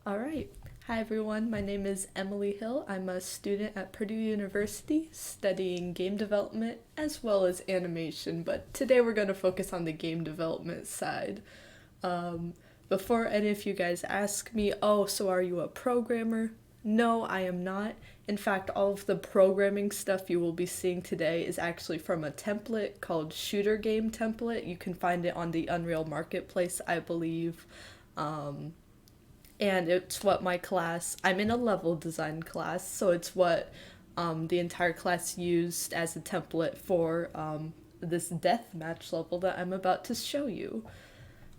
All right. Hi, everyone. My name is Emily Hill. I'm a student at Purdue University studying game development as well as animation, but today we're going to focus on the game development side. Um, Before any of you guys ask me, oh, so are you a programmer? No, I am not. In fact, all of the programming stuff you will be seeing today is actually from a template called Shooter Game Template. You can find it on the Unreal Marketplace, I believe. Um, and it's what I'm in a level design class, so it's what the entire class used as a template for this deathmatch level that I'm about to show you.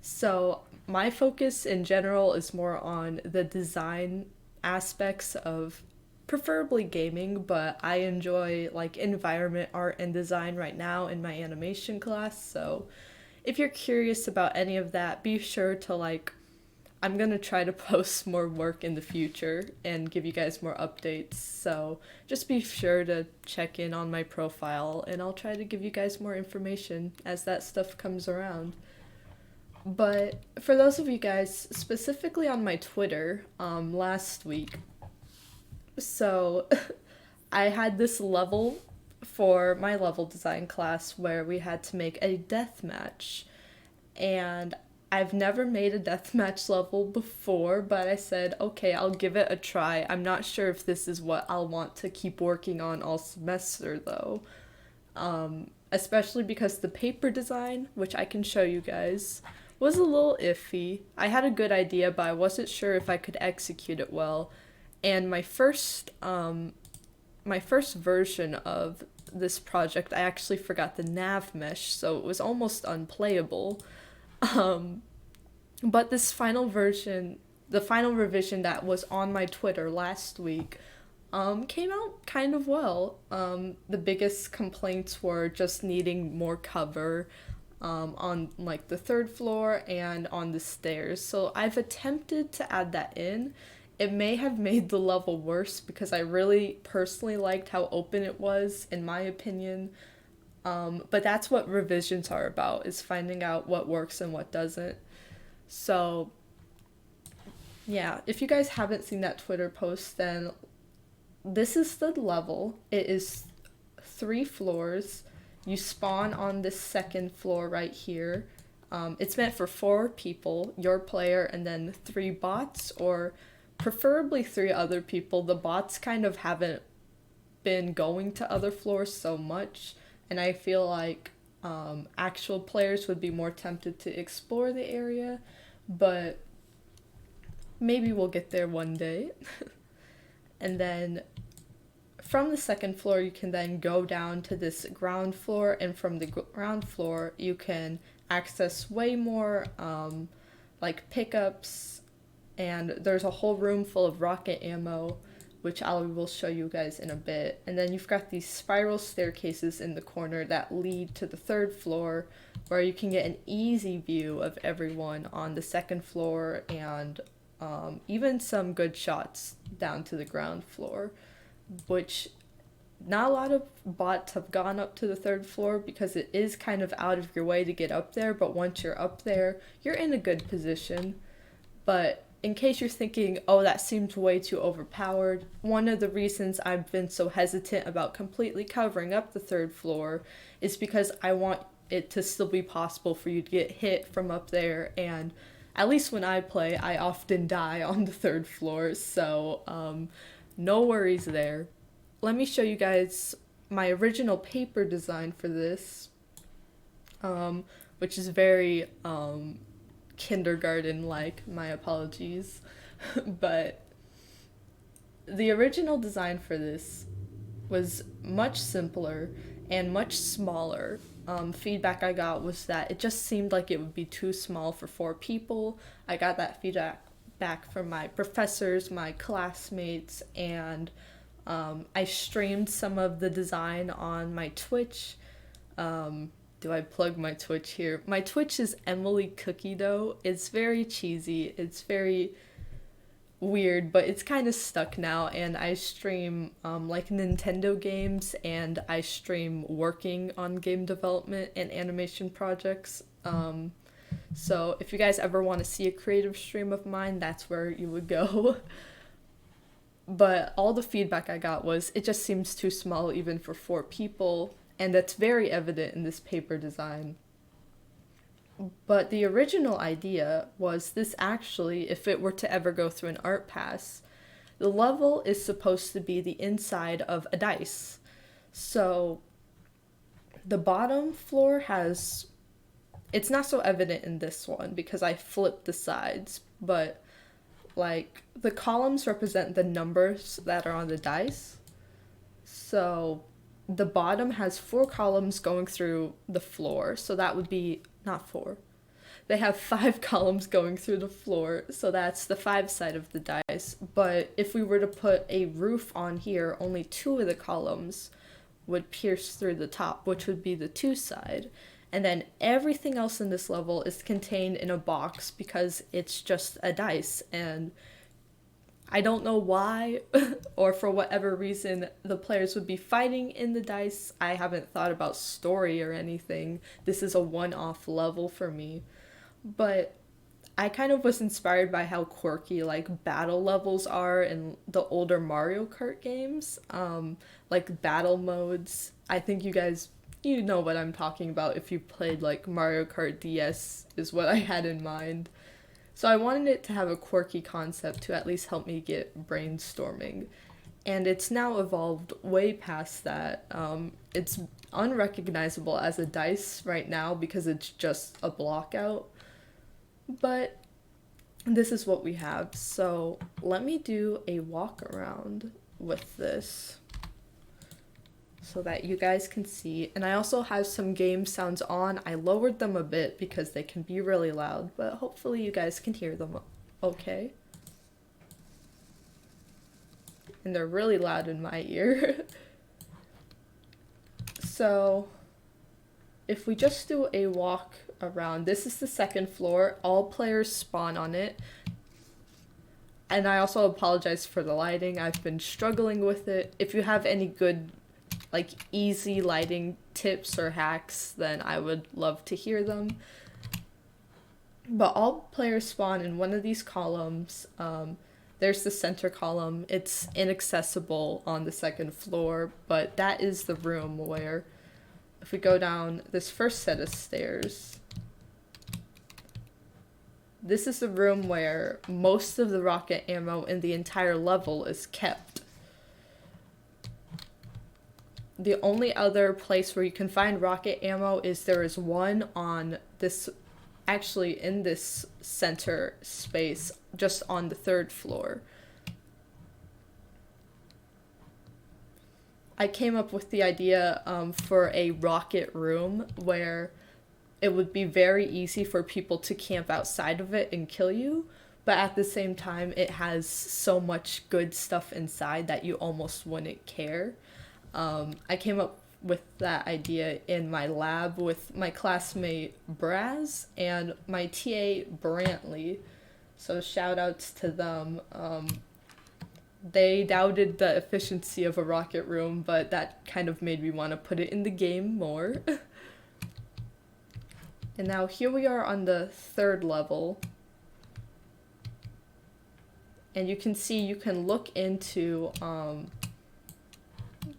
So my focus in general is more on the design aspects of preferably gaming, but I enjoy like environment art and design right now in my animation class. So if you're curious about any of that, be sure to I'm gonna try to post more work in the future and give you guys more updates. So just be sure to check in on my profile and I'll try to give you guys more information as that stuff comes around. But for those of you guys, specifically on my Twitter, last week, so I had this level for my level design class where we had to make a death match. And I've never made a deathmatch level before, but I said, okay, I'll give it a try. I'm not sure if this is what I'll want to keep working on all semester, though. Especially because the paper design, which I can show you guys, was a little iffy. I had a good idea, but I wasn't sure if I could execute it well. And my first version of this project, I actually forgot the nav mesh, so it was almost unplayable. Um, but this final version, the final revision that was on my Twitter last week, came out kind of well. The biggest complaints were just needing more cover on like the third floor and on the stairs. So I've attempted to add that in. It may have made the level worse because I really personally liked how open it was, in my opinion. But that's what revisions are about, is finding out what works and what doesn't. So, yeah, if you guys haven't seen that Twitter post, then this is the level. It is 3 floors. You spawn on this second floor right here. It's meant for 4 people, your player, and then 3 bots, or preferably 3 other people. The bots kind of haven't been going to other floors so much, and I feel like actual players would be more tempted to explore the area, but maybe we'll get there one day. And then from the second floor, you can then go down to this ground floor, and from the ground floor, you can access way more like pickups, and there's a whole room full of rocket ammo, which I will show you guys in a bit. And then you've got these spiral staircases in the corner that lead to the third floor, where you can get an easy view of everyone on the second floor, and even some good shots down to the ground floor, which not a lot of bots have gone up to the third floor because it is kind of out of your way to get up there, but once you're up there, you're in a good position. But in case you're thinking, oh, that seems way too overpowered, one of the reasons I've been so hesitant about completely covering up the third floor is because I want it to still be possible for you to get hit from up there, and at least when I play, I often die on the third floor, so no worries there. Let me show you guys my original paper design for this, which is very kindergarten like, my apologies. But the original design for this was much simpler and much smaller. Feedback I got was that it just seemed like it would be too small for 4 people. I got that feedback back from my professors, my classmates, and I streamed some of the design on my Twitch. Do I plug my Twitch here? My Twitch is Emily Cookie Dough. It's very cheesy. It's very weird, but it's kind of stuck now, and I stream like Nintendo games, and I stream working on game development and animation projects. So if you guys ever want to see a creative stream of mine, that's where you would go. But all the feedback I got was it just seems too small even for 4 people, and that's very evident in this paper design. But the original idea was this actually, if it were to ever go through an art pass, the level is supposed to be the inside of a dice. So the bottom floor has, it's not so evident in this one because I flipped the sides, but like the columns represent the numbers that are on the dice. So the bottom has 4 columns going through the floor, so that would be not 4. They have 5 columns going through the floor, so that's the 5 side of the dice. But if we were to put a roof on here, only 2 of the columns would pierce through the top, which would be the 2 side. And then everything else in this level is contained in a box because it's just a dice. And I don't know why, or for whatever reason, the players would be fighting in the dice. I haven't thought about story or anything. This is a one-off level for me. But I kind of was inspired by how quirky like battle levels are in the older Mario Kart games. Like battle modes. I think you know what I'm talking about if you played like Mario Kart DS is what I had in mind. So I wanted it to have a quirky concept to at least help me get brainstorming. And it's now evolved way past that. It's unrecognizable as a dice right now because it's just a block out. But this is what we have. So let me do a walk around with this so that you guys can see. And I also have some game sounds on. I lowered them a bit because they can be really loud, but hopefully you guys can hear them okay. And they're really loud in my ear. So if we just do a walk around, this is the 2nd floor. All players spawn on it. And I also apologize for the lighting. I've been struggling with it. If you have any good, like, easy lighting tips or hacks, then I would love to hear them. But all players spawn in one of these columns. There's the center column. It's inaccessible on the 2nd floor, but that is the room where, if we go down this first set of stairs, this is the room where most of the rocket ammo in the entire level is kept. The only other place where you can find rocket ammo is there is one on this, actually in this center space, just on the 3rd floor. I came up with the idea for a rocket room where it would be very easy for people to camp outside of it and kill you, but at the same time it has so much good stuff inside that you almost wouldn't care. I came up with that idea in my lab with my classmate Braz and my TA Brantley, so shout outs to them. They doubted the efficiency of a rocket room, but that kind of made me want to put it in the game more. And now here we are on the 3rd level. And you can see, you can look into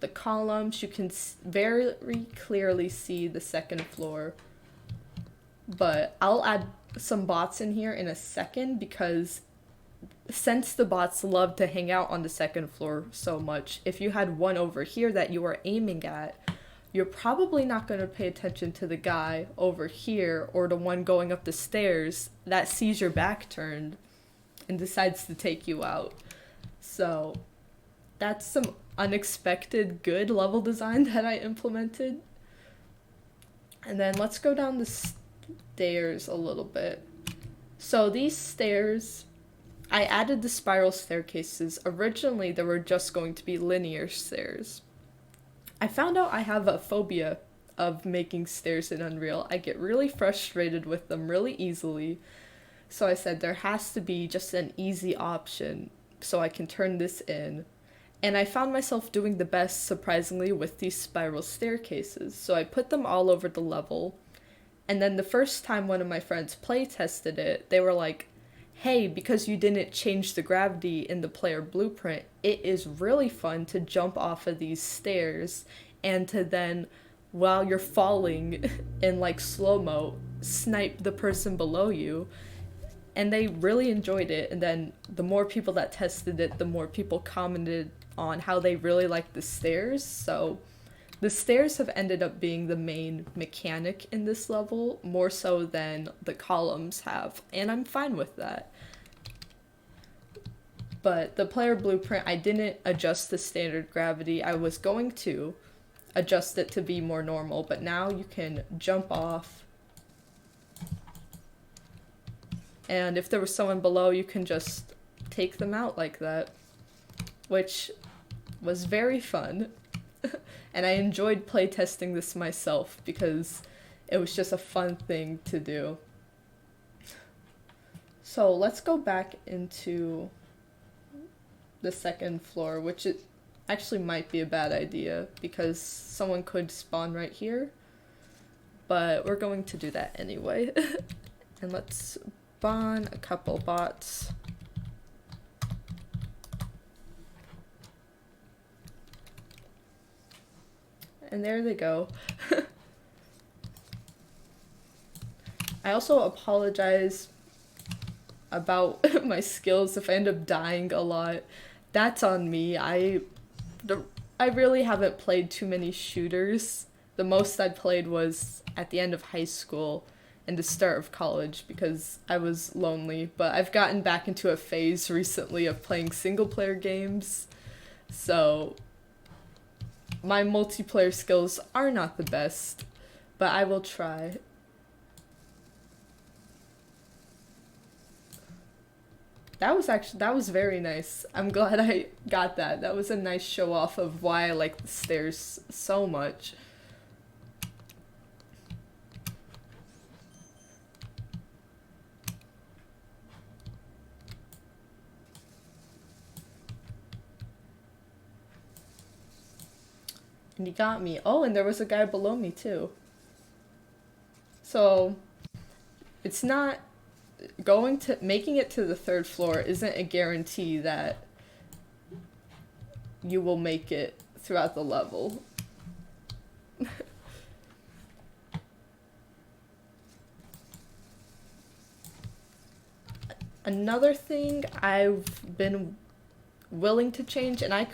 the columns. You can very clearly see the 2nd floor. But I'll add some bots in here in a second because since the bots love to hang out on the 2nd floor so much, if you had one over here that you were aiming at, you're probably not going to pay attention to the guy over here or the one going up the stairs that sees your back turned and decides to take you out. So that's some unexpected good level design that I implemented. And then let's go down the stairs a little bit. So these stairs, I added the spiral staircases. Originally, there were just going to be linear stairs. I found out I have a phobia of making stairs in Unreal. I get really frustrated with them really easily. So I said there has to be just an easy option so I can turn this in. And I found myself doing the best, surprisingly, with these spiral staircases. So I put them all over the level. And then the first time one of my friends play tested it, they were like, hey, because you didn't change the gravity in the player blueprint, it is really fun to jump off of these stairs and to then, while you're falling in like slow-mo, snipe the person below you. And they really enjoyed it. And then the more people that tested it, the more people commented on how they really liked the stairs. So the stairs have ended up being the main mechanic in this level, more so than the columns have, and I'm fine with that. But the player blueprint, I didn't adjust the standard gravity. I was going to adjust it to be more normal, but now you can jump off. And if there was someone below, you can just take them out like that, which was very fun. And I enjoyed playtesting this myself because it was just a fun thing to do. So let's go back into the second floor, which it actually might be a bad idea because someone could spawn right here. But we're going to do that anyway. And let's spawn a couple bots. And there they go. I also apologize about my skills if I end up dying a lot. That's on me. I really haven't played too many shooters. The most I played was at the end of high school and the start of college because I was lonely. But I've gotten back into a phase recently of playing single player games. So my multiplayer skills are not the best, but I will try. That was very nice. I'm glad I got that. That was a nice show off of why I like the stairs so much. And he got me. Oh, and there was a guy below me too. So, it's not making it to the third floor isn't a guarantee that you will make it throughout the level. Another thing I've been willing to change, and I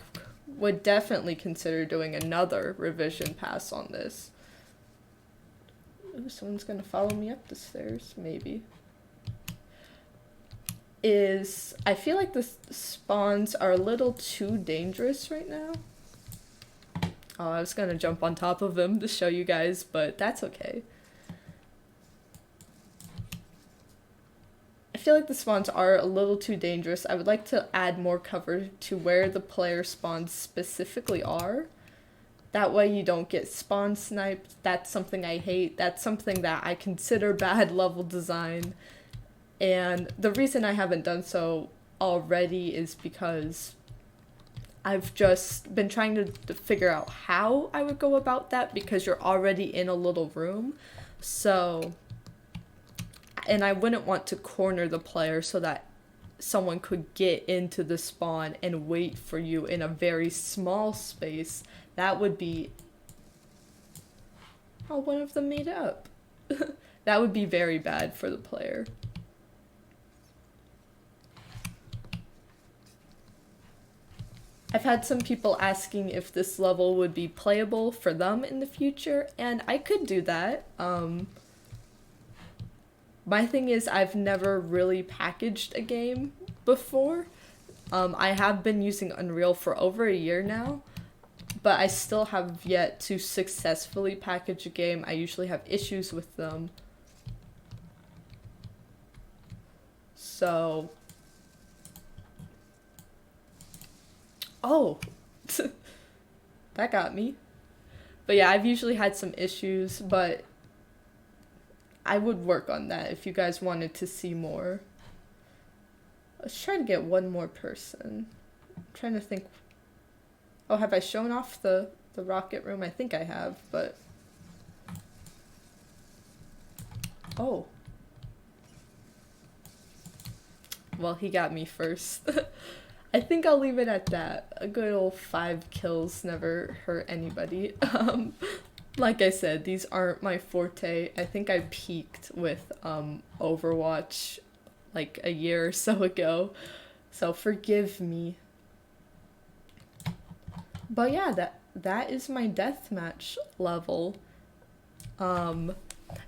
would definitely consider doing another revision pass on this. Ooh, someone's gonna follow me up the stairs, maybe. Is I feel like the spawns are a little too dangerous right now. Oh, I was gonna jump on top of them to show you guys, but that's okay. I feel like the spawns are a little too dangerous. I would like to add more cover to where the player spawns specifically are. That way you don't get spawn sniped. That's something I hate. That's something that I consider bad level design. And the reason I haven't done so already is because I've just been trying to figure out how I would go about that because you're already in a little room. So, and I wouldn't want to corner the player so that someone could get into the spawn and wait for you in a very small space. That would be... Oh, one of them made it up. That would be very bad for the player. I've had some people asking if this level would be playable for them in the future, and I could do that. My thing is I've never really packaged a game before. I have been using Unreal for over a year now, but I still have yet to successfully package a game. I usually have issues with them. So... Oh, that got me. But yeah, I've usually had some issues, but I would work on that if you guys wanted to see more. Let's try to get one more person. I'm trying to think. Oh, have I shown off the rocket room? I think I have, but... Oh, well, he got me first. I think I'll leave it at that. A good old 5 kills never hurt anybody. Like I said, these aren't my forte. I think I peaked with Overwatch like a year or so ago. So forgive me. But yeah, that is my deathmatch level. Um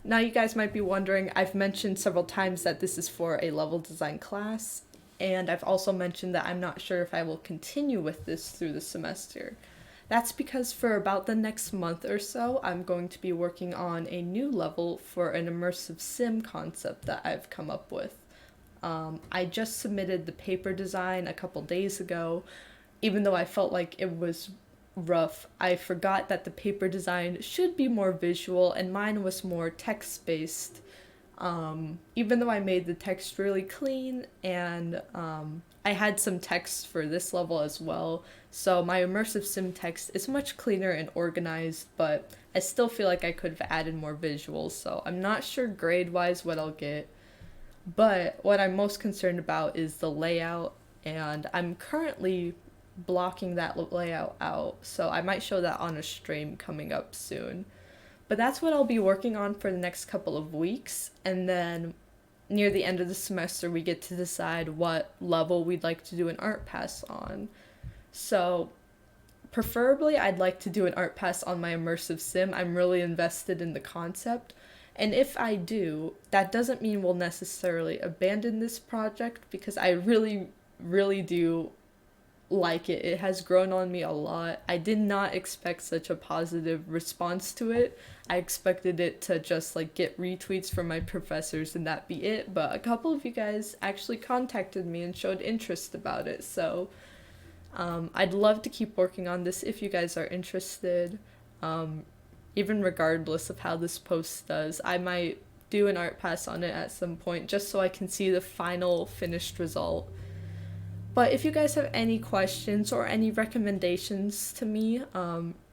Now you guys might be wondering, I've mentioned several times that this is for a level design class, and I've also mentioned that I'm not sure if I will continue with this through the semester. That's because for about the next month or so, I'm going to be working on a new level for an immersive sim concept that I've come up with. I just submitted the paper design a couple days ago. Even though I felt like it was rough, I forgot that the paper design should be more visual and mine was more text based. Even though I made the text really clean and I had some text for this level as well. So my immersive sim text is much cleaner and organized, but I still feel like I could have added more visuals. So I'm not sure grade wise what I'll get. But what I'm most concerned about is the layout, and I'm currently blocking that layout out, so I might show that on a stream coming up soon. But that's what I'll be working on for the next couple of weeks, and then near the end of the semester, we get to decide what level we'd like to do an art pass on. So, preferably, I'd like to do an art pass on my immersive sim. I'm really invested in the concept. And if I do, that doesn't mean we'll necessarily abandon this project because I really, really do like it. It has grown on me a lot. I did not expect such a positive response to it. I expected it to just like get retweets from my professors and that be it, but a couple of you guys actually contacted me and showed interest about it. So I'd love to keep working on this if you guys are interested. Even regardless of how this post does, I might do an art pass on it at some point just so I can see the final finished result. But if you guys have any questions or any recommendations to me,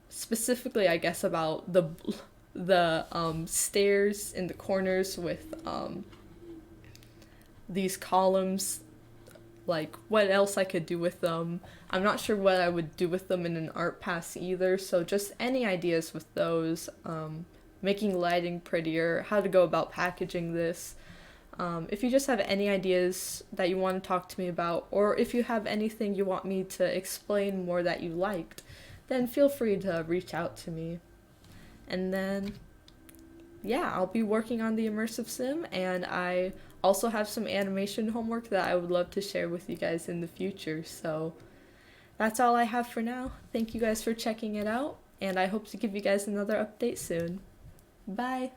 specifically I guess about the stairs in the corners with these columns, like what else I could do with them. I'm not sure what I would do with them in an art pass either, so just any ideas with those, making lighting prettier, how to go about packaging this. If you just have any ideas that you want to talk to me about, or if you have anything you want me to explain more that you liked, then feel free to reach out to me. And then, yeah, I'll be working on the immersive sim, and I also have some animation homework that I would love to share with you guys in the future. So that's all I have for now. Thank you guys for checking it out, and I hope to give you guys another update soon. Bye!